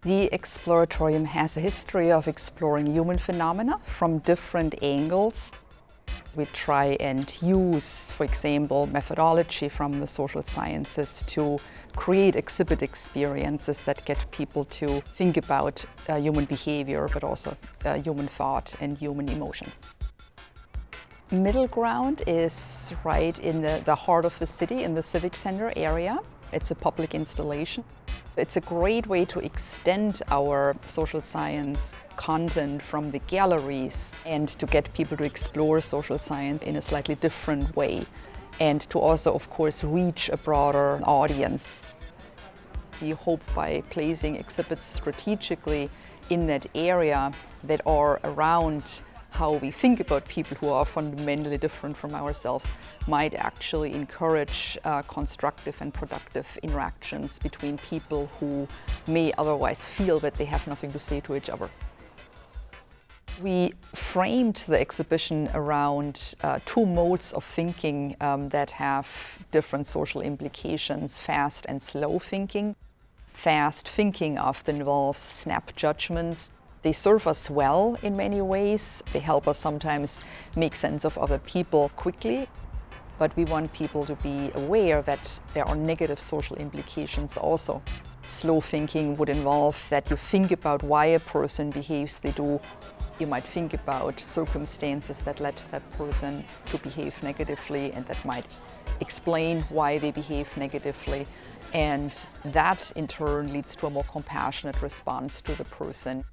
The Exploratorium has a history of exploring human phenomena from different angles. We try and use, for example, methodology from the social sciences to create exhibit experiences that get people to think about human behavior, but also human thought and human emotion. Middle ground is right in the heart of the city, in the Civic Center area. It's a public installation. It's a great way to extend our social science content from the galleries and to get people to explore social science in a slightly different way, and to also, of course, reach a broader audience. We hope by placing exhibits strategically in that area that are around how we think about people who are fundamentally different from ourselves might actually encourage constructive and productive interactions between people who may otherwise feel that they have nothing to say to each other. We framed the exhibition around two modes of thinking that have different social implications: fast and slow thinking. Fast thinking often involves snap judgments. They serve us well in many ways. They help us sometimes make sense of other people quickly. But we want people to be aware that there are negative social implications also. Slow thinking would involve that you think about why a person behaves they do. You might think about circumstances that led that person to behave negatively, and that might explain why they behave negatively. And that in turn leads to a more compassionate response to the person.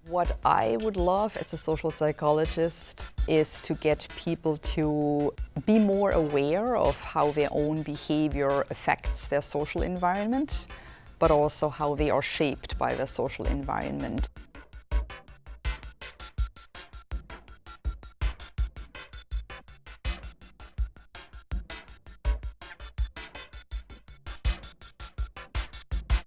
What I would love as a social psychologist is to get people to be more aware of how their own behavior affects their social environment, but also how they are shaped by their social environment.